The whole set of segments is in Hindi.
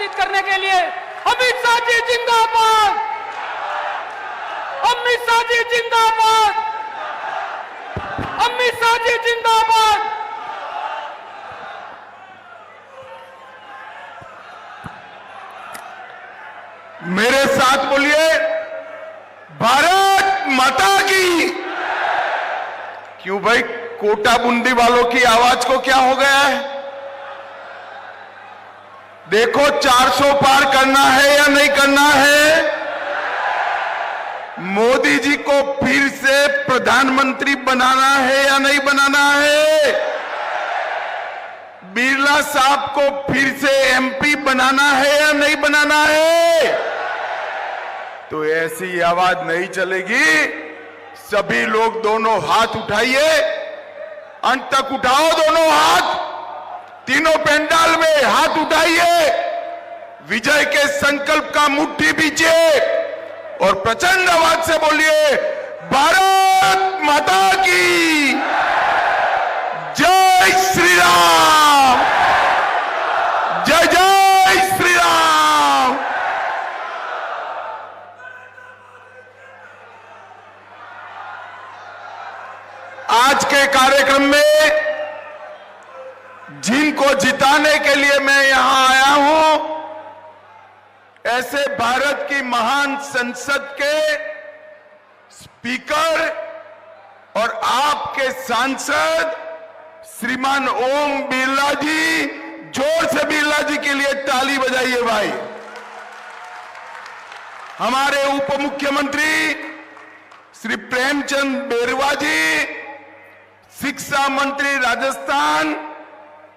संबोधित करने के लिए अमित शाह जी जिंदाबाद, अमित शाह जी जिंदाबाद, अमित शाह जी जिंदाबाद। मेरे साथ बोलिए भारत माता की। क्यों भाई, कोटा बूंदी वालों की आवाज को क्या हो गया है? देखो 400 पार करना है या नहीं करना है? मोदी जी को फिर से प्रधानमंत्री बनाना है या नहीं बनाना है? बिरला साहब को फिर से एमपी बनाना है या नहीं बनाना है? तो ऐसी आवाज नहीं चलेगी। सभी लोग दोनों हाथ उठाइए, अंत तक उठाओ दोनों हाथ, तीनों पंडाल में हाथ उठाइए, विजय के संकल्प का मुट्ठी बीजिए और प्रचंड आवाज से बोलिए भारत माता की जय श्री राम, जय जय श्री राम। आज के कार्यक्रम में जिनको जिताने के लिए मैं यहां आया हूं, ऐसे भारत की महान संसद के स्पीकर और आपके सांसद श्रीमान ओम बिरला जी, जोर से बिरला जी के लिए ताली बजाइए भाई। हमारे उप मुख्यमंत्री श्री प्रेमचंद बेरवा जी, शिक्षा मंत्री राजस्थान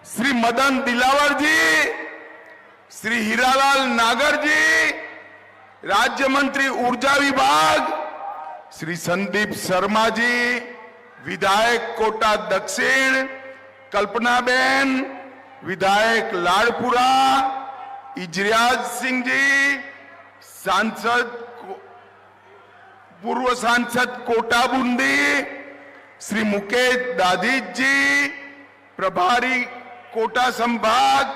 श्री मदन दिलावर जी, श्री हीरालाल नागर जी, राज्य मंत्री ऊर्जा विभाग श्री संदीप शर्मा जी, विधायक कोटा दक्षिण कल्पनाबेन, विधायक लाड़पुरा इजरियाज सिंह जी, सांसद पूर्व सांसद कोटा बूंदी श्री मुकेश दादीज जी, प्रभारी कोटा संभाग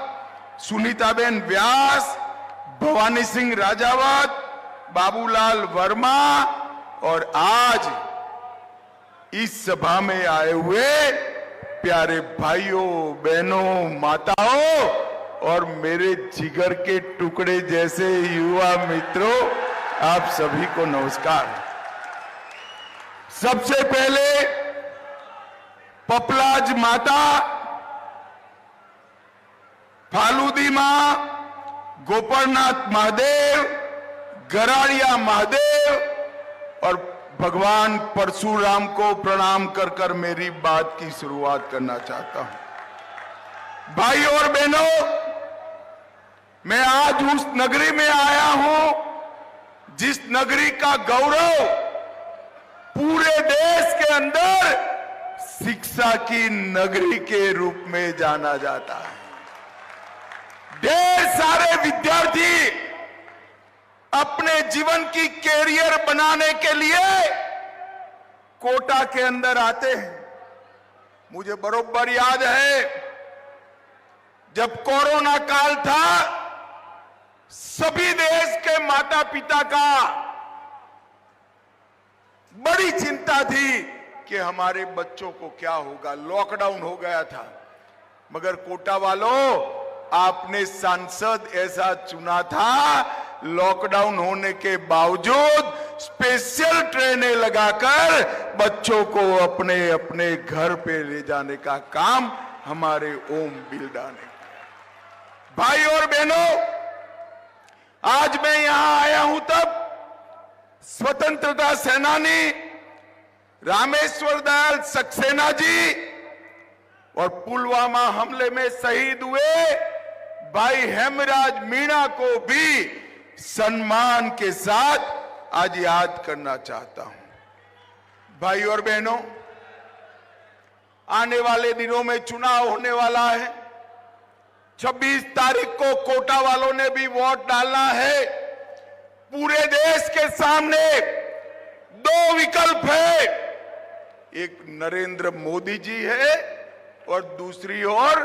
सुनीताबेन व्यास, भवानी सिंह राजावत, बाबूलाल वर्मा और आज इस सभा में आए हुए प्यारे भाइयों बहनों माताओं और मेरे जिगर के टुकड़े जैसे युवा मित्रों, आप सभी को नमस्कार। सबसे पहले पपलाज माता, फालूदी मां, गोपरनाथ महादेव, गराड़िया महादेव और भगवान परशुराम को प्रणाम कर कर मेरी बात की शुरुआत करना चाहता हूं। भाई और बहनों, मैं आज उस नगरी में आया हूं जिस नगरी का गौरव पूरे देश के अंदर शिक्षा की नगरी के रूप में जाना जाता है। ढेर सारे विद्यार्थी अपने जीवन की कैरियर बनाने के लिए कोटा के अंदर आते हैं। मुझे बरोबर याद है जब कोरोना काल था, सभी देश के माता पिता का बड़ी चिंता थी कि हमारे बच्चों को क्या होगा, लॉकडाउन हो गया था। मगर कोटा वालों, आपने सांसद ऐसा चुना था, लॉकडाउन होने के बावजूद स्पेशल ट्रेनें लगाकर बच्चों को अपने अपने घर पे ले जाने का काम हमारे ओम बिरला ने किया। भाई और बहनों, आज मैं यहां आया हूं तब स्वतंत्रता सेनानी रामेश्वर दयाल सक्सेना जी और पुलवामा हमले में शहीद हुए भाई हेमराज मीणा को भी सम्मान के साथ आज याद करना चाहता हूं। भाई और बहनों, आने वाले दिनों में चुनाव होने वाला है। 26 तारीख को कोटा वालों ने भी वोट डालना है। पूरे देश के सामने दो विकल्प है, एक नरेंद्र मोदी जी है और दूसरी ओर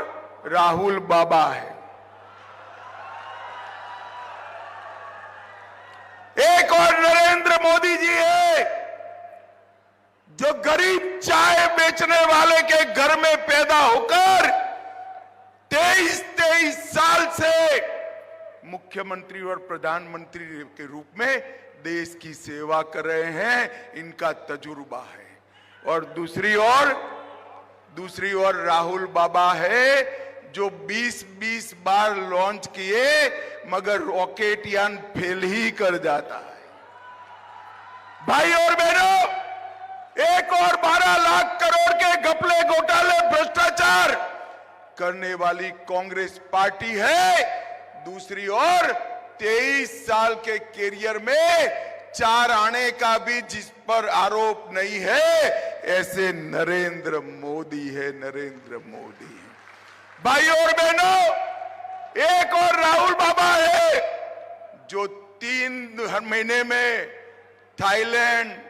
राहुल बाबा है। घर में पैदा होकर 23 साल से मुख्यमंत्री और प्रधानमंत्री के रूप में देश की सेवा कर रहे हैं, इनका तजुर्बा है। और दूसरी ओर राहुल बाबा है, जो 20 बार लॉन्च किए मगर रॉकेट यान फेल ही कर जाता है। भाई और बहनों, एक और 12 लाख करोड़ के घपले, घोटाले, भ्रष्टाचार करने वाली कांग्रेस पार्टी है। दूसरी ओर 23 साल के कैरियर में 4 आने का भी जिस पर आरोप नहीं है, ऐसे नरेंद्र मोदी है, नरेंद्र मोदी। भाई और बहनों, एक और राहुल बाबा है, जो 3 हर महीने में थाईलैंड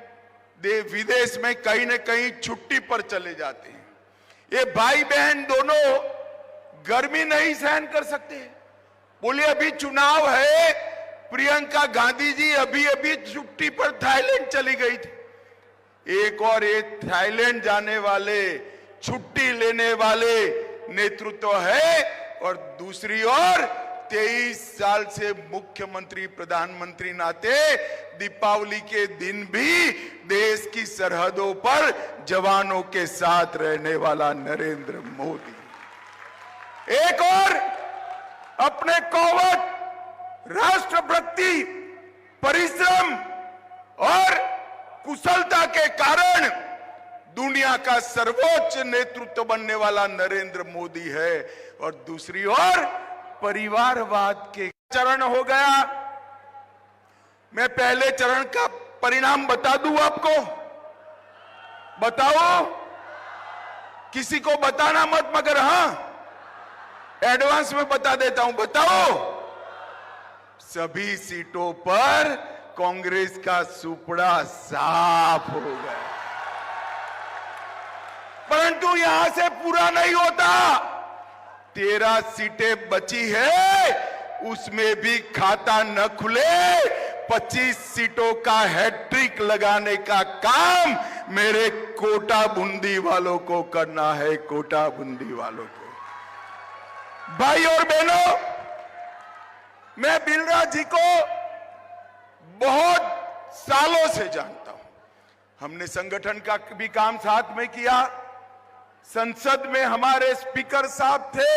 विदेश में कहीं न कहीं छुट्टी पर चले जाते हैं। ये भाई बहन दोनों गर्मी नहीं सहन कर सकते। बोलिए, अभी चुनाव है, प्रियंका गांधी जी अभी छुट्टी पर थाईलैंड चली गई थी। एक और एक थाईलैंड जाने वाले, छुट्टी लेने वाले नेतृत्व है, और दूसरी ओर 23 साल से मुख्यमंत्री प्रधानमंत्री नाते दीपावली के दिन भी देश की सरहदों पर जवानों के साथ रहने वाला नरेंद्र मोदी। एक और अपने कौवत, राष्ट्रभक्ति, परिश्रम और कुशलता के कारण दुनिया का सर्वोच्च नेतृत्व बनने वाला नरेंद्र मोदी है। और दूसरी ओर परिवारवाद के चरण हो गया। मैं पहले चरण का परिणाम बता दूं आपको, बताओ, किसी को बताना मत, मगर हां एडवांस में बता देता हूं, बताओ। सभी सीटों पर कांग्रेस का सुपड़ा साफ हो गया। परंतु यहां से पूरा नहीं होता। 13 सीटें बची है, उसमें भी खाता न खुले। 25 सीटों का हैट्रिक लगाने का काम मेरे कोटा बूंदी वालों को करना है, कोटा बूंदी वालों को। भाई और बहनों, मैं बिलराज जी को बहुत सालों से जानता हूं। हमने संगठन का भी काम साथ में किया। संसद में हमारे स्पीकर साहब थे,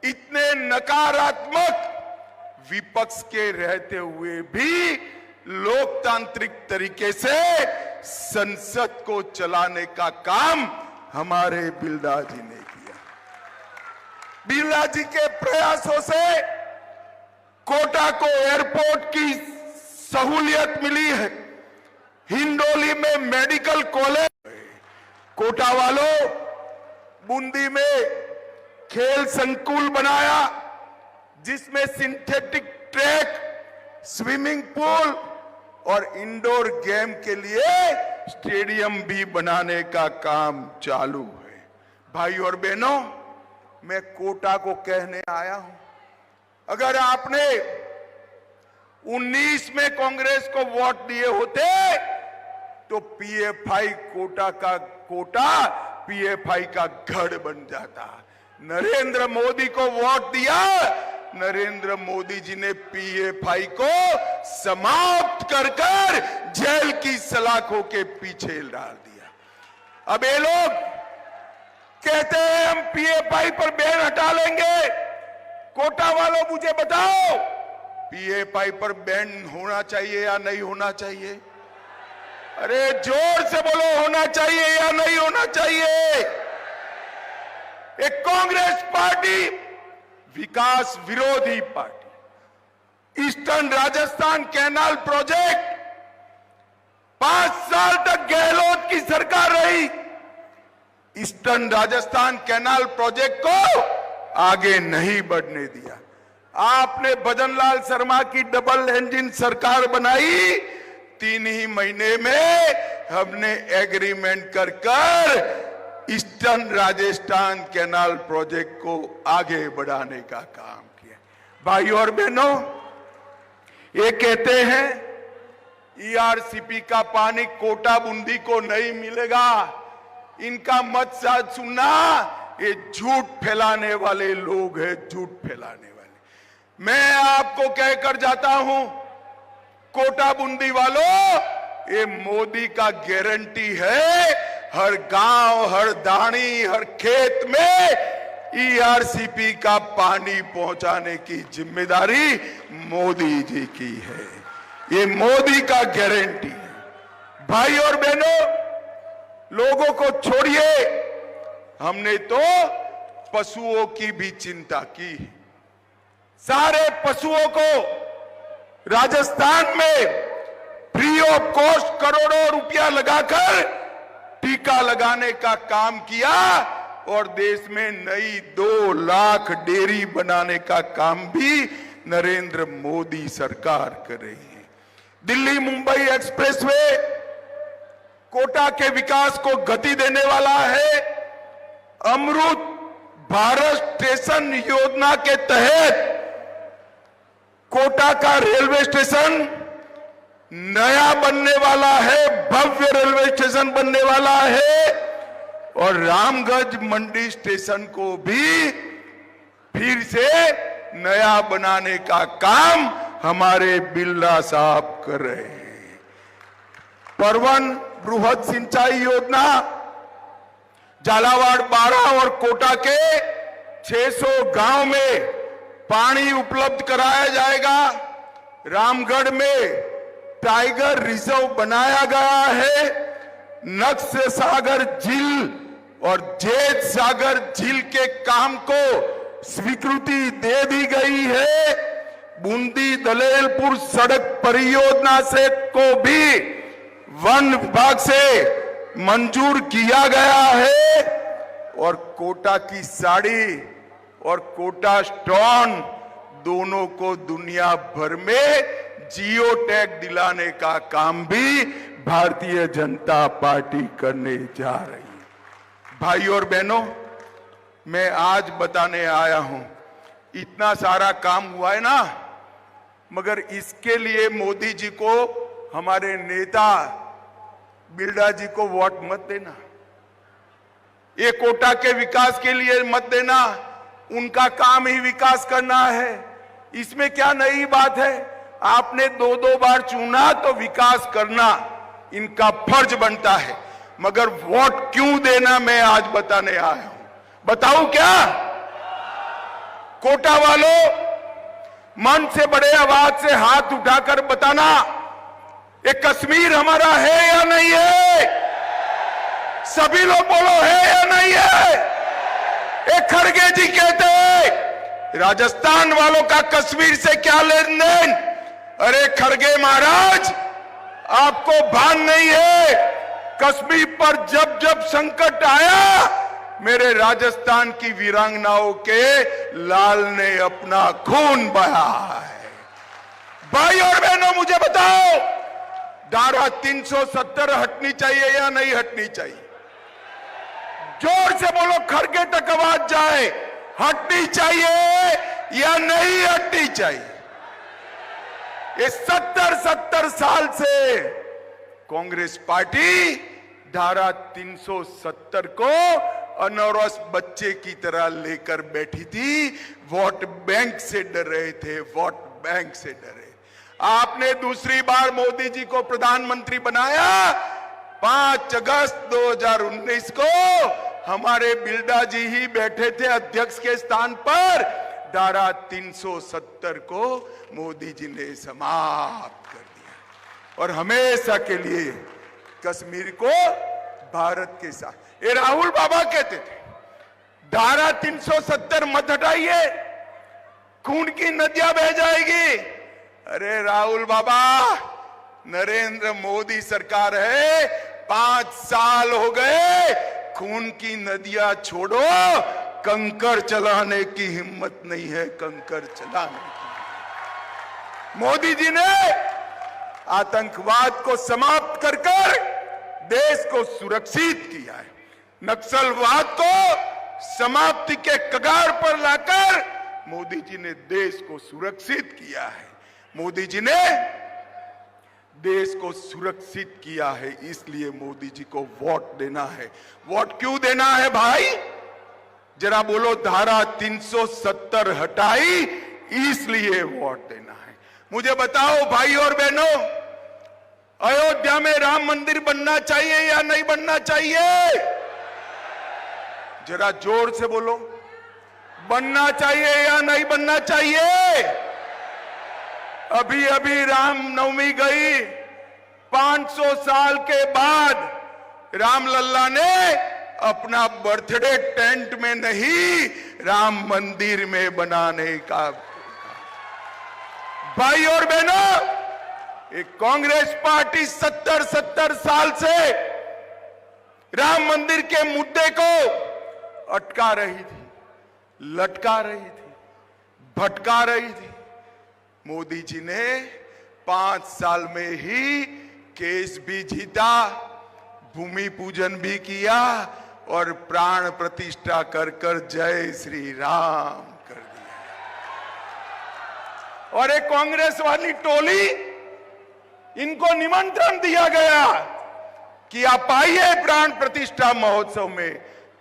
इतने नकारात्मक विपक्ष के रहते हुए भी लोकतांत्रिक तरीके से संसद को चलाने का काम हमारे बिलराज जी ने किया। बिरला जी के प्रयासों से कोटा को एयरपोर्ट की सहूलियत मिली है। हिंडोली में मेडिकल कॉलेज, कोटा वालों बूंदी में खेल संकुल बनाया, जिसमें सिंथेटिक ट्रैक, स्विमिंग पूल और इंडोर गेम के लिए स्टेडियम भी बनाने का काम चालू है। भाई और बहनों, मैं कोटा को कहने आया हूं, अगर आपने 19 में कांग्रेस को वोट दिए होते तो पीएफआई कोटा का कोटा पीएफआई का गढ़ बन जाता। नरेंद्र मोदी को वोट दिया, नरेंद्र मोदी जी ने पीएफआई को समाप्त कर कर जेल की सलाखों के पीछे डाल दिया। अब ये लोग कहते हैं हम पीएफआई पर बैन हटा लेंगे। कोटा वालों मुझे बताओ, पीएफआई पर बैन होना चाहिए या नहीं होना चाहिए? अरे जोर से बोलो, होना चाहिए या नहीं होना चाहिए? एक कांग्रेस पार्टी विकास विरोधी party, eastern Rajasthan canal project 5 साल तक गहलोत की सरकार रही। ईस्टर्न राजस्थान कैनाल प्रोजेक्ट को आगे नहीं बढ़ने दिया। आपने भजनलाल शर्मा की डबल इंजन सरकार बनाई, 3 ही महीने में हमने एग्रीमेंट कर कर ईस्टर्न राजस्थान कैनाल प्रोजेक्ट को आगे बढ़ाने का काम किया। भाई और बहनों, ये कहते हैं ईआरसीपी का पानी कोटा बूंदी को नहीं मिलेगा। इनका मत साथ सुनना, ये झूठ फैलाने वाले लोग हैं, झूठ फैलाने वाले। मैं आपको कहकर जाता हूं, कोटा बूंदी वालों, ये मोदी का गारंटी है, हर गांव, हर दानी, हर खेत में ईआरसीपी का पानी पहुंचाने की जिम्मेदारी मोदी जी की है। ये मोदी का गारंटी है। भाई और बहनों, लोगों को छोड़िए, हमने तो पशुओं की भी चिंता की। सारे पशुओं को राजस्थान में फ्री ऑफ कॉस्ट करोड़ों रुपया लगाकर टीका लगाने का काम किया और देश में नई 2 लाख डेयरी बनाने का काम भी नरेंद्र मोदी सरकार कर रही है। दिल्ली मुंबई एक्सप्रेसवे कोटा के विकास को गति देने वाला है। अमृत भारत स्टेशन योजना के तहत कोटा का रेलवे स्टेशन नया बनने वाला है, भव्य रेलवे स्टेशन बनने वाला है और रामगंज मंडी स्टेशन को भी फिर से नया बनाने का काम हमारे बिरला साहब कर रहे हैं। परवन बृहद सिंचाई योजना झालावाड़ 12 और कोटा के 600 गांव में पानी उपलब्ध कराया जाएगा। रामगढ़ में टाइगर रिजर्व बनाया गया है। नक्स सागर झील और जेठ सागर झील के काम को स्वीकृति दे दी गई है। बूंदी दलेलपुर सड़क परियोजना से को भी वन विभाग से मंजूर किया गया है और कोटा की साड़ी और कोटा स्टोन दोनों को दुनिया भर में जियो टैग दिलाने का काम भी भारतीय जनता पार्टी करने जा रही है। भाई और बहनों, मैं आज बताने आया हूं, इतना सारा काम हुआ है ना, मगर इसके लिए मोदी जी को, हमारे नेता बिरला जी को वोट मत देना। ये कोटा के विकास के लिए मत देना, उनका काम ही विकास करना है। इसमें क्या नई बात है? आपने 2-2 बार चुना तो विकास करना इनका फर्ज बनता है, मगर वोट क्यों देना मैं आज बताने आया हूं। बताऊं क्या? कोटा वालों, मन से बड़े आवाज से हाथ उठाकर बताना, ये कश्मीर हमारा है या नहीं है? सभी लोग बोलो, है या नहीं है? एक खड़गे जी कहते हैं राजस्थान वालों का कश्मीर से क्या लेन देन? अरे खड़गे महाराज, आपको भान नहीं है, कश्मीर पर जब जब संकट आया, मेरे राजस्थान की वीरांगनाओं के लाल ने अपना खून बहा है। भाई और बहनों, मुझे बताओ, धारा 370 हटनी चाहिए या नहीं हटनी चाहिए? जोर से बोलो, खड़गे तक आवाज जाए, हटनी चाहिए या नहीं हटनी चाहिए? ये 70 साल से कांग्रेस पार्टी धारा 370 को अनौरस बच्चे की तरह लेकर बैठी थी। वोट बैंक से डर रहे थे, वोट बैंक से डरे। आपने दूसरी बार मोदी जी को प्रधानमंत्री बनाया। 5 अगस्त 2019 को हमारे बिरला जी ही बैठे थे अध्यक्ष के स्थान पर। धारा 370 को मोदी जी ने समाप्त कर दिया और हमेशा के लिए कश्मीर को भारत के साथ। ये राहुल बाबा कहते थे धारा 370 मत हटाइए, खून की नदियां बह जाएगी। अरे राहुल बाबा, नरेंद्र मोदी सरकार है, 5 साल हो गए, खून की नदियां छोड़ो, कंकर चलाने की हिम्मत नहीं है, कंकर चलाने की। मोदी जी ने आतंकवाद को समाप्त कर कर देश को सुरक्षित किया है। नक्सलवाद को समाप्ति के कगार पर लाकर मोदी जी ने देश को सुरक्षित किया है। मोदी जी ने देश को सुरक्षित किया है, इसलिए मोदी जी को वोट देना है। वोट क्यों देना है भाई? जरा बोलो। धारा 370 हटाई, इसलिए वोट देना है। मुझे बताओ भाई और बहनों, अयोध्या में राम मंदिर बनना चाहिए या नहीं बनना चाहिए? जरा जोर से बोलो। बनना चाहिए या नहीं बनना चाहिए? अभी अभी रामनवमी गई, 500 साल के बाद रामलल्ला ने अपना बर्थडे टेंट में नहीं, राम मंदिर में बनाने का। भाई और बहनों, एक कांग्रेस पार्टी 70 साल से राम मंदिर के मुद्दे को अटका रही थी, लटका रही थी, भटका रही थी। मोदी जी ने 5 साल में ही केस भी जीता, भूमि पूजन भी किया और प्राण प्रतिष्ठा कर कर जय श्री राम कर दिया। और एक कांग्रेस वाली टोली, इनको निमंत्रण दिया गया कि आप आइए प्राण प्रतिष्ठा महोत्सव में,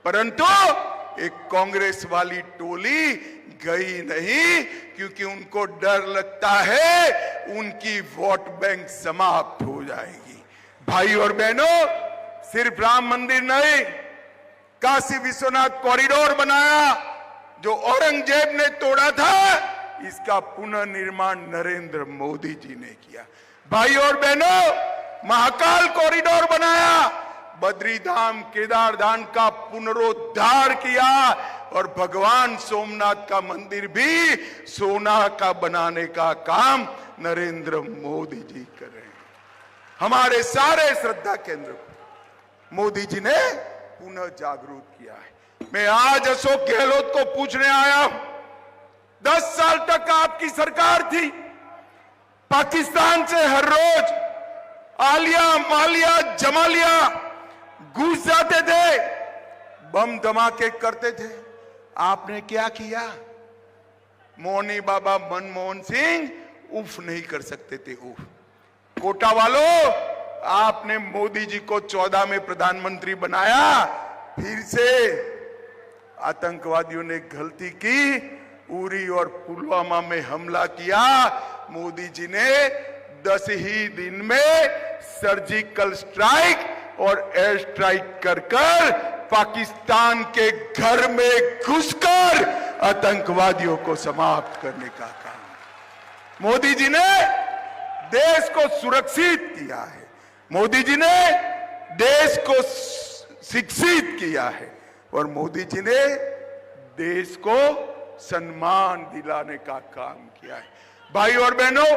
परंतु एक कांग्रेस वाली टोली गई नहीं, क्योंकि उनको डर लगता है उनकी वोट बैंक समाप्त हो जाएगी। भाई और बहनों, सिर्फ राम मंदिर नहीं, काशी विश्वनाथ कॉरिडोर बनाया जो औरंगजेब ने तोड़ा था, इसका पुनर्निर्माण नरेंद्र मोदी जी ने किया। भाई और बहनों, महाकाल कॉरिडोर बनाया, बद्रीधाम केदारधाम का पुनरुद्धार किया और भगवान सोमनाथ का मंदिर भी सोना का बनाने का काम नरेंद्र मोदी जी कर रहे हैं। हमारे सारे श्रद्धा केंद्र को मोदी जी ने पुनः जागरूक किया है। मैं आज अशोक गहलोत को पूछने आया हूं, 10 साल तक आपकी सरकार थी, पाकिस्तान से हर रोज आलिया मालिया जमालिया घुस जाते थे, बम धमाके करते थे। आपने क्या किया? मौनी बाबा मनमोहन सिंह उफ नहीं कर सकते थे, उफ। कोटा वालों, आपने मोदी जी को 14 में प्रधानमंत्री बनाया, फिर से आतंकवादियों ने गलती की, उरी और पुलवामा में हमला किया। मोदी जी ने 10 ही दिन में सर्जिकल स्ट्राइक और एयर स्ट्राइक कर कर पाकिस्तान के घर में घुसकर आतंकवादियों को समाप्त करने का काम मोदी जी ने देश को सुरक्षित किया है। मोदी जी ने देश को शिक्षित किया है और मोदी जी ने देश को सम्मान दिलाने का काम किया है। भाई और बहनों,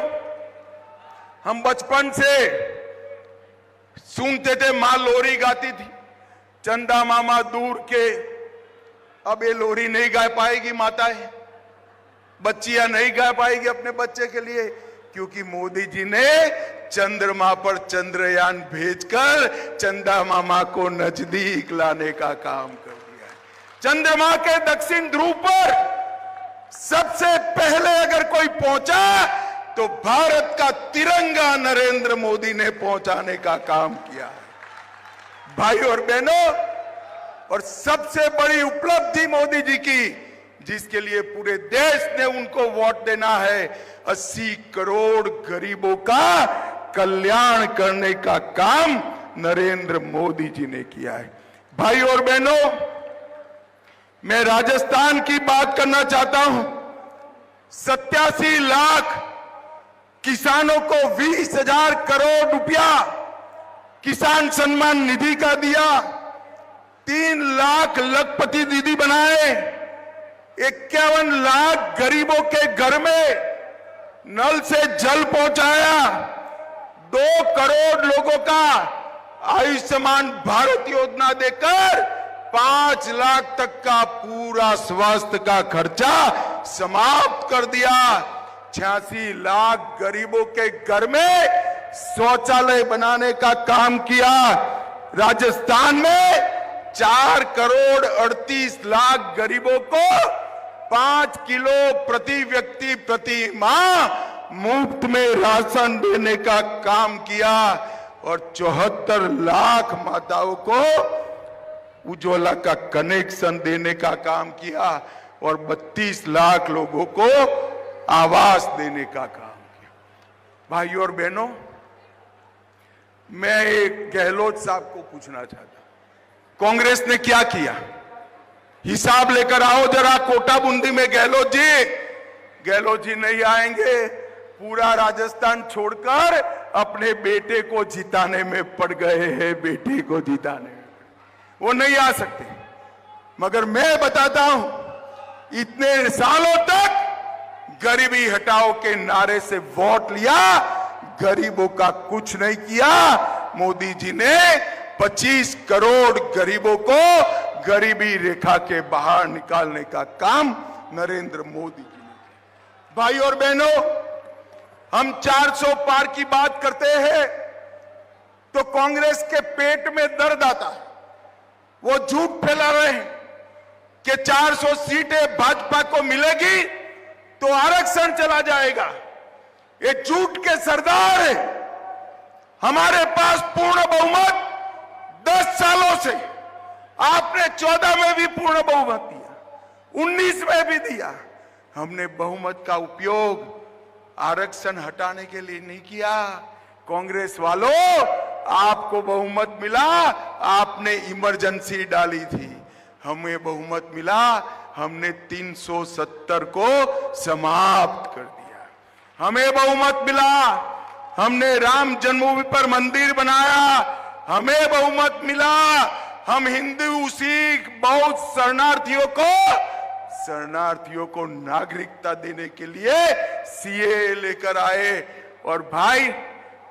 हम बचपन से सुनते थे, मां लोरी गाती थी, चंदा मामा दूर के। अब ये लोरी नहीं गा पाएगी माताएं, बच्चियां नहीं गा पाएगी अपने बच्चे के लिए, क्योंकि मोदी जी ने चंद्रमा पर चंद्रयान भेजकर चंदा मामा को नजदीक लाने का काम कर दिया है। चंद्रमा के दक्षिण ध्रुव पर सबसे पहले अगर कोई पहुंचा तो भारत का तिरंगा नरेंद्र मोदी ने पहुंचाने का काम किया है। भाई और बहनों, और सबसे बड़ी उपलब्धि मोदी जी की, जिसके लिए पूरे देश ने उनको वोट देना है, 80 करोड़ गरीबों का कल्याण करने का काम नरेंद्र मोदी जी ने किया है। भाई और बहनों, मैं राजस्थान की बात करना चाहता हूं। 87 लाख किसानों को 20,000 करोड़ रुपया किसान सम्मान निधि का दिया, 3 लाख लखपति दीदी बनाए, 51 लाख गरीबों के घर में नल से जल पहुंचाया, 2 करोड़ लोगों का आयुष्मान भारत योजना देकर 5 लाख तक का पूरा स्वास्थ्य का खर्चा समाप्त कर दिया, 86 लाख गरीबों के घर में शौचालय बनाने का काम किया। राजस्थान में 4 करोड़ 38 लाख गरीबों को 5 किलो प्रति व्यक्ति प्रति माह मुफ्त में राशन देने का काम किया और 74 लाख माताओं को उज्ज्वला का कनेक्शन देने का काम किया और 32 लाख लोगों को आवास देने का काम किया। भाइयों और बहनों, मैं एक गहलोत साहब को पूछना चाहता, कांग्रेस ने क्या किया? हिसाब लेकर आओ जरा कोटा बूंदी में। गहलोत जी नहीं आएंगे, पूरा राजस्थान छोड़कर अपने बेटे को जिताने में पड़ गए हैं। बेटे को जिताने में वो नहीं आ सकते। मगर मैं बताता हूं, इतने सालों तक गरीबी हटाओ के नारे से वोट लिया, गरीबों का कुछ नहीं किया। मोदी जी ने 25 करोड़ गरीबों को गरीबी रेखा के बाहर निकालने का काम नरेंद्र मोदी जी ने किया। भाई और बहनों, हम 400 पार की बात करते हैं तो कांग्रेस के पेट में दर्द आता है। वो झूठ फैला रहे हैं कि 400 सीटें भाजपा को मिलेगी तो आरक्षण चला जाएगा। ये झूठ के सरदार है। हमारे पास पूर्ण बहुमत 10 सालों से, आपने 14 में भी पूर्ण बहुमत दिया, 19 में भी दिया। हमने बहुमत का उपयोग आरक्षण हटाने के लिए नहीं किया। कांग्रेस वालों, आपको बहुमत मिला, आपने इमरजेंसी डाली थी। हमें बहुमत मिला, हमने 370 को समाप्त कर दिया। हमें बहुमत मिला, हमने राम जन्मभूमि पर मंदिर बनाया। हमें बहुमत मिला, हम हिंदू, सिख, बौद्ध शरणार्थियों को नागरिकता देने के लिए सीए लेकर आए। और भाई,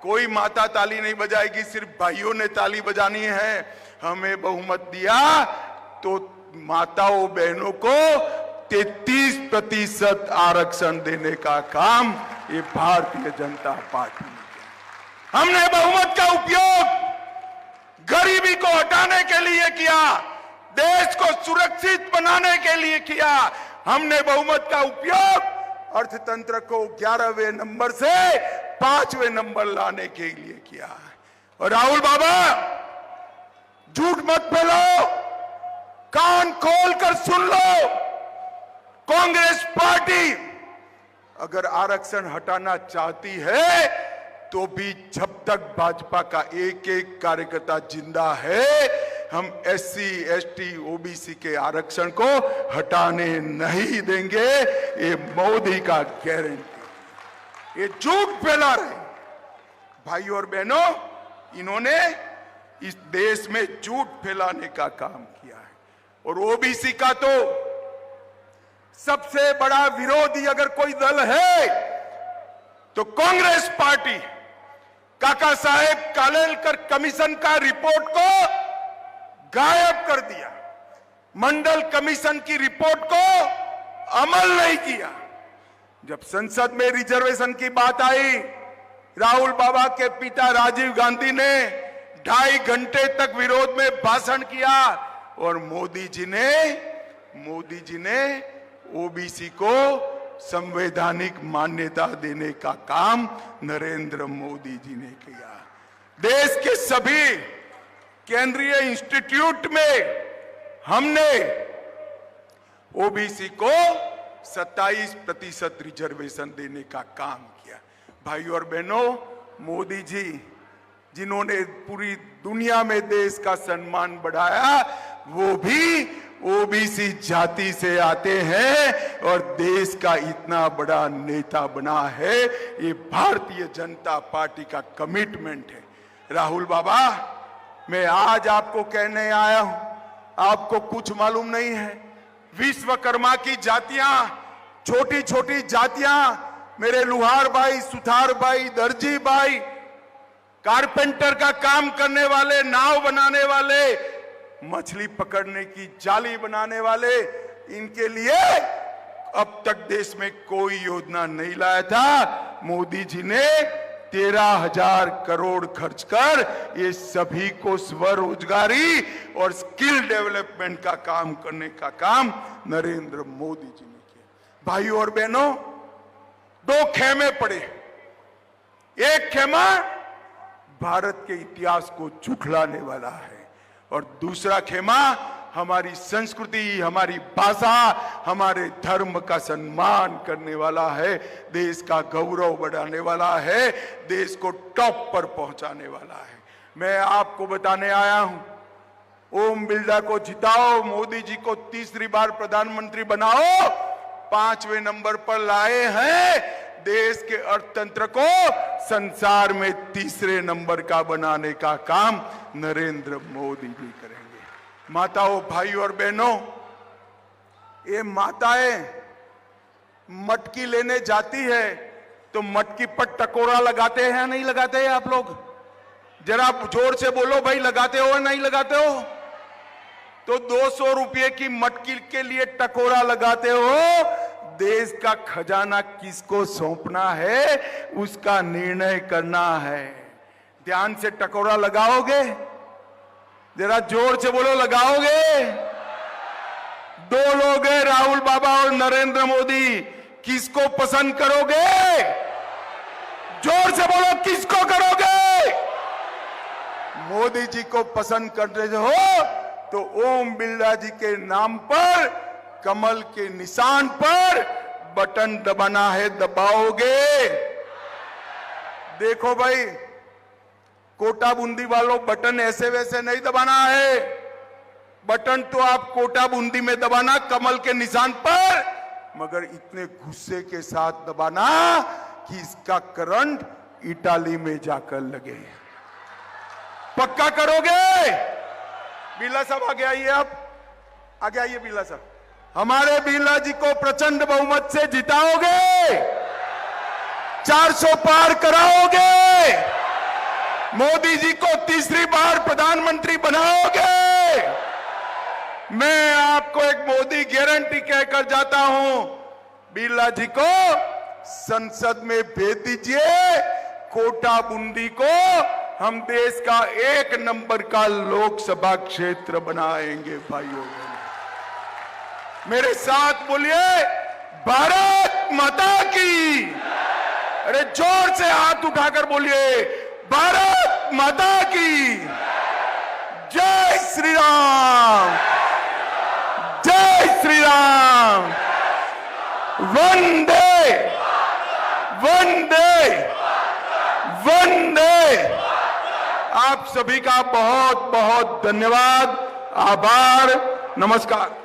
कोई माता ताली नहीं बजाएगी, सिर्फ भाइयों ने ताली बजानी है। हमें बहुमत दिया तो माताओं बहनों को 33% आरक्षण देने का काम ये भारतीय जनता पार्टी ने किया। हमने बहुमत का उपयोग गरीबी को हटाने के लिए किया, देश को सुरक्षित बनाने के लिए किया। हमने बहुमत का उपयोग अर्थतंत्र को 11वें नंबर से 5वें नंबर लाने के लिए किया। और राहुल बाबा, झूठ मत फैलाओ, कान खोलकर सुन लो। कांग्रेस पार्टी अगर आरक्षण हटाना चाहती है तो भी जब तक भाजपा का एक एक कार्यकर्ता जिंदा है, हम SC, ST, OBC के आरक्षण को हटाने नहीं देंगे। ये मोदी का गारंटी। ये झूठ फैला रहे भाइयों और बहनों, इन्होंने इस देश में झूठ फैलाने का काम किया है। और OBC का तो सबसे बड़ा विरोधी अगर कोई दल है तो कांग्रेस पार्टी। काका साहेब कालेलकर कमीशन का रिपोर्ट को गायब कर दिया, मंडल कमीशन की रिपोर्ट को अमल नहीं किया। जब संसद में रिजर्वेशन की बात आई, राहुल बाबा के पिता राजीव गांधी ने 2.5 घंटे तक विरोध में भाषण किया और मोदी जी ने OBC को संवैधानिक मान्यता देने का काम नरेंद्र मोदी जी ने किया। देश के सभी केंद्रीय इंस्टीट्यूट में हमने OBC को 27% रिजर्वेशन देने का काम किया। भाइयों और बहनों, मोदी जी जिन्होंने पूरी दुनिया में देश का सम्मान बढ़ाया, वो भी OBC जाति से आते हैं और देश का इतना बड़ा नेता बना है। ये भारतीय जनता पार्टी का कमिटमेंट है। राहुल बाबा, मैं आज आपको कहने आया हूं, आपको कुछ मालूम नहीं है। विश्वकर्मा की जातियां, छोटी छोटी जातियां, मेरे लुहार भाई, सुथार भाई, दर्जी भाई, कारपेंटर का काम करने वाले, नाव बनाने वाले, मछली पकड़ने की जाली बनाने वाले, इनके लिए अब तक देश में कोई योजना नहीं लाया था। मोदी जी ने 13,000 करोड़ खर्च कर ये सभी को स्वरोजगारी और स्किल डेवलपमेंट का काम करने का काम नरेंद्र मोदी जी ने किया। भाइयों और बहनों, दो खेमे पड़े। एक खेमा भारत के इतिहास को झुठलाने वाला है और दूसरा खेमा हमारी संस्कृति, हमारी भाषा, हमारे धर्म का सम्मान करने वाला है, देश का गौरव बढ़ाने वाला है, देश को टॉप पर पहुंचाने वाला है। मैं आपको बताने आया हूं, ओम बिरला को जिताओ, मोदी जी को तीसरी बार प्रधानमंत्री बनाओ, 5वें नंबर पर लाए हैं। देश के अर्थतंत्र को संसार में तीसरे नंबर का बनाने का काम नरेंद्र मोदी जी करेंगे। माताओं, भाइयों और बहनों, ये माताएं मटकी लेने जाती है तो मटकी पर टकोरा लगाते हैं नहीं लगाते हैं? आप लोग जरा जोर से बोलो भाई, लगाते हो नहीं लगाते हो? तो 200 रुपये की मटकी के लिए टकोरा लगाते हो। देश का खजाना किसको सौंपना है उसका निर्णय करना है। ध्यान से टकोरा लगाओगे? जरा जोर से बोलो, लगाओगे? दो लोग हैं, राहुल बाबा और नरेंद्र मोदी, किसको पसंद करोगे? जोर से बोलो, किसको करोगे? मोदी जी को पसंद करते हो तो ओम बिरला जी के नाम पर, कमल के निशान पर बटन दबाना है, दबाओगे? देखो भाई, कोटा बूंदी वालों, बटन ऐसे वैसे नहीं दबाना है। बटन तो आप कोटा बूंदी में दबाना, कमल के निशान पर, मगर इतने गुस्से के साथ दबाना कि इसका करंट इटाली में जाकर लगे। पक्का करोगे? बिरला साहब आगे आइए, आप आगे आइए। बिरला साहब, हमारे बिरला जी को प्रचंड बहुमत से जिताओगे? 400 पार कराओगे? मोदी जी को तीसरी बार प्रधानमंत्री बनाओगे? मैं आपको एक मोदी गारंटी कहकर जाता हूं, बिरला जी को संसद में भेज दीजिए। कोटा बूंदी को हम देश का 1 नंबर का लोकसभा क्षेत्र बनाएंगे। भाइयों, मेरे साथ बोलिए, भारत माता की। अरे जोर से हाथ उठाकर बोलिए, भारत माता की। जय श्री राम, जय श्री राम। वंदे वंदे वंदे। आप सभी का बहुत बहुत धन्यवाद, आभार, नमस्कार।